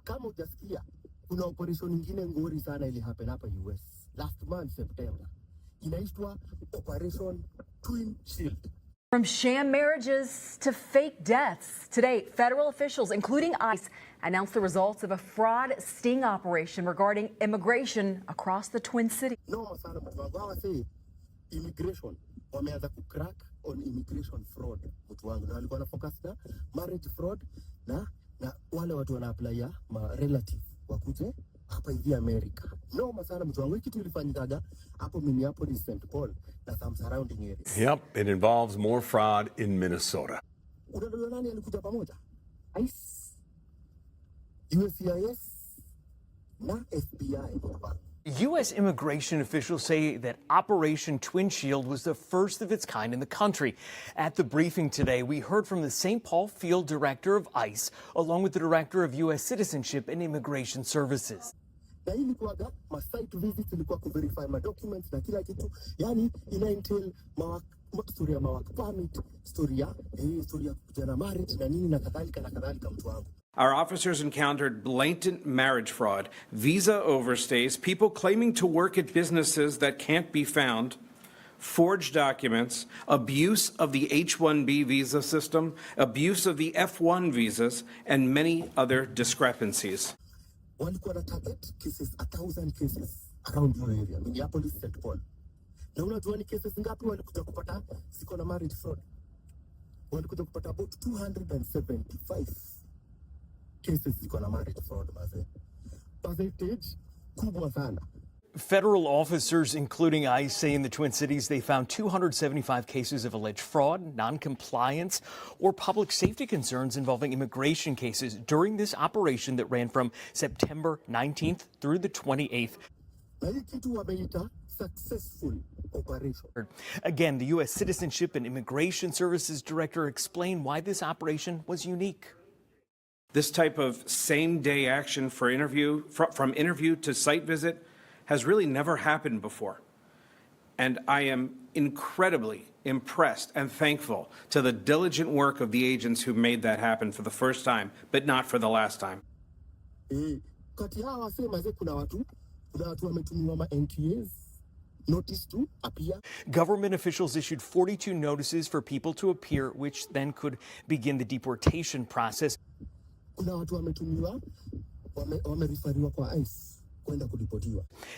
kama hujasikia, kuna operation nyingine ngori sana ili happen hapa US last month September. Inaitwa Operation Twin Shield. From sham marriages to fake deaths, today federal officials, including ICE, announced the results of a fraud sting operation regarding immigration across the Twin Cities. No, sana mtu wangu say immigration wameanza kucrack on immigration fraud mtu wangu, na walikuwa na focus na marriage fraud na wale watu wana apply ya ma relative wakuje hapa hivi America. No, sana mtu wangu, kitu ilifanyikaga hapo Minneapolis, St. Paul na some surrounding areas. Yep, it involves more fraud in Minnesota. Unajua nani alikuja pamoja? ICE, USCIS na FBI. U.S. immigration officials say that Operation Twin Shield was the first of its kind in the country. At the briefing today, we heard from the St. Paul field director of ICE, along with the director of U.S. Citizenship and Immigration Services. Na hii ilikuwaga ma-site visits, ilikuwa kuverify ma-documents na kila kitu. Yani ina-entail story ya mawak permit, story ya kujana marriage na nini na kadhalika mtu wangu. Our officers encountered blatant marriage fraud, visa overstays, people claiming to work at businesses that can't be found, forged documents, abuse of the H-1B visa system, abuse of the F-1 visas, and many other discrepancies. Walikuwa na target cases, 1,000 cases around your area, Minneapolis, St. Paul. Na unajua ni cases ngapi walikuja kupata ziko na marriage fraud? Walikuja kupata about 275 cases ziko na marriage fraud, maze. Percentage kubwa sana. Federal officers, including ICE, say in the Twin Cities they found 275 cases of alleged fraud, non-compliance, or public safety concerns involving immigration cases during this operation that ran from September 19th through the 28th. Successful operation. Again, the U.S. Citizenship and Immigration Services Director explained why this operation was unique. This type of same-day action for interview, from interview to site visit, has really never happened before. And I am incredibly impressed and thankful to the diligent work of the agents who made that happen for the first time, but not for the last time. Kati hawa wasema kuna watu wametumiwa ma NTAs notice to appear. Government officials issued 42 notices for people to appear, which then could begin the deportation process. Kuna watu wametumiwa wamerifariwa kwa ICE.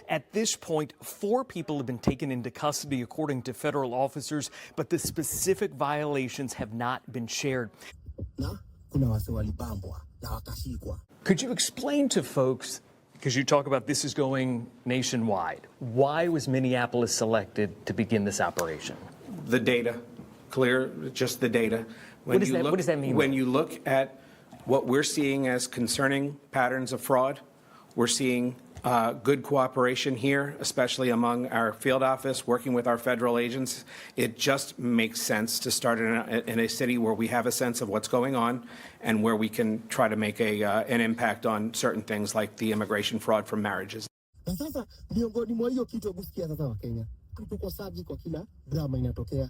At this point, 4 people have been taken into custody, according to federal officers, but the specific violations have not been shared. Could you explain to folks, because you talk about this is going nationwide, why was Minneapolis selected to begin this operation? The data, clear, just the data. What does that mean? When you look at what we're seeing as concerning patterns of fraud, we're seeing good cooperation here, especially among our field office, working with our federal agents. It just makes sense to start in a city where we have a sense of what's going on and where we can try to make an impact on certain things like the immigration fraud from marriages. Sasa miongoni mwa hiyo kitu kusikia sasa wa Kenya tukosaji kwa kila drama inatokea.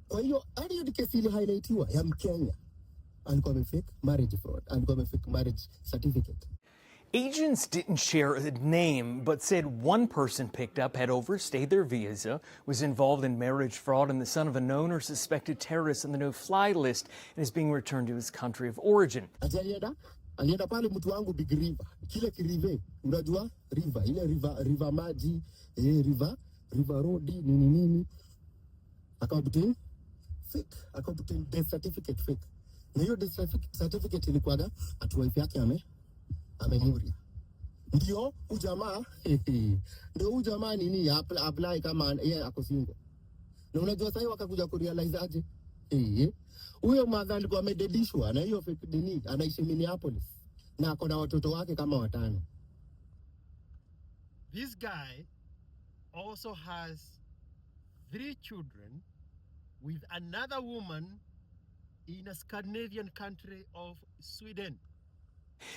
Kwa hiyo hadi hiyo kesi ile highlightiwa ya Mkenya alikuwa amefake marriage fraud, alikuwa amefake marriage certificate. Agents didn't share a name, but said one person picked up had overstayed their visa, was involved in marriage fraud, and the son of a known or suspected terrorist on the no-fly list, and is being returned to his country of origin. Alienda pale mtu wangu Big River, kile kirive, unajua river, ile river maji, river road, nini. Akaobtain fake, akaobtain death certificate fake. Na hiyo death certificate ilikuwa ati wife yake amemuria. Ndio ujamaa nini apply kama yeye ako single. Na unajua sasa wakakuja kurealize aje? Huyo madha alikuwa amededishwa na hiyo fake nini, anaishi Minneapolis. Na ako na watoto wake kama 5. This guy also has 3 children with another woman in a Scandinavian country of Sweden.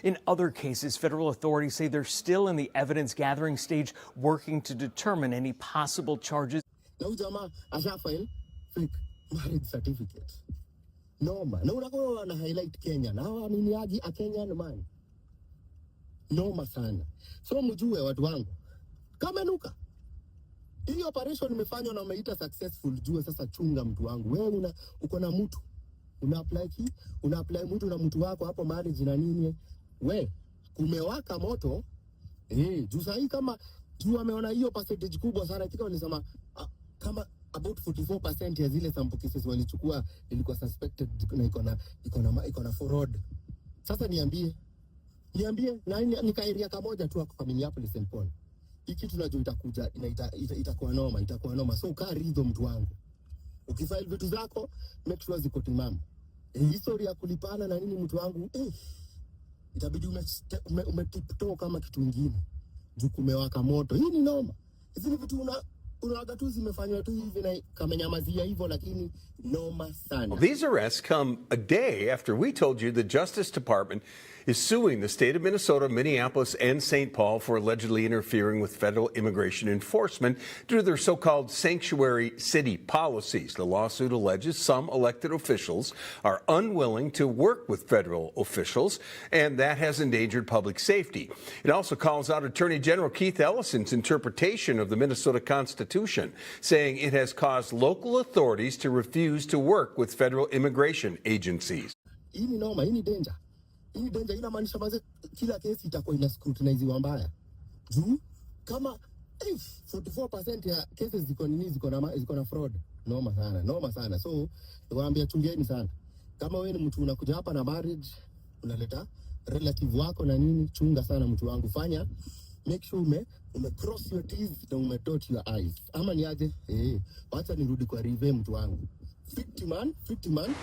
In other cases, federal authorities say they're still in the evidence-gathering stage, working to determine any possible charges. Na jamaa ashafile fake marriage certificate. No man, na unakuwa na highlight Kenya. Na nini aji a Kenyan man. noma sana. So mjue watu wangu, kama nuka hii operation imefanywa na umeita successful, jua sasa chunga mtu wangu. Wewe uko na mtu una apply mtu na mtu wako hapo marriage na nini, we kumewaka moto juu sahi kama tu ameona hiyo percentage kubwa sana, kika walisema kama about 44% ya zile sample cases walichukua ilikuwa suspected na iko na fraud. Sasa niambie na nikairia kamoja tu kwa Minneapolis St. Paul. Hiki tunajua itakuja itakuwa noma. So carry hizo mtu wangu. Ukifile vitu zako make sure ziko timamu. History ya kulipana na nini mtu wangu itabidi umetiptoe kama kitu kingine. Juu kumewaka moto. Hii ni noma. Hizi vitu unawaga tu zimefanywa tu hivi na kamenyamazia hivyo, lakini noma sana. Well, these arrests come a day after we told you the Justice Department is suing the state of Minnesota, Minneapolis, and St. Paul for allegedly interfering with federal immigration enforcement due to their so-called sanctuary city policies. The lawsuit alleges some elected officials are unwilling to work with federal officials, and that has endangered public safety. It also calls out Attorney General Keith Ellison's interpretation of the Minnesota Constitution, saying it has caused local authorities to refuse to work with federal immigration agencies. Hii ni noma, hii ni danger. Hii danger inamaanisha baze kila kesi itakuwa ina scrutinize mbaya. Juu kama 44% ya cases ziko na fraud. Noma sana. So niwaambia chungeni sana. Kama wewe ni mtu unakuja hapa na marriage, unaleta relative wako na nini, chunga sana mtu wangu. Fanya make sure ume cross your T's na ume dot your I's. Ama niaje? Wacha nirudi kwa rive mtu wangu. 50 man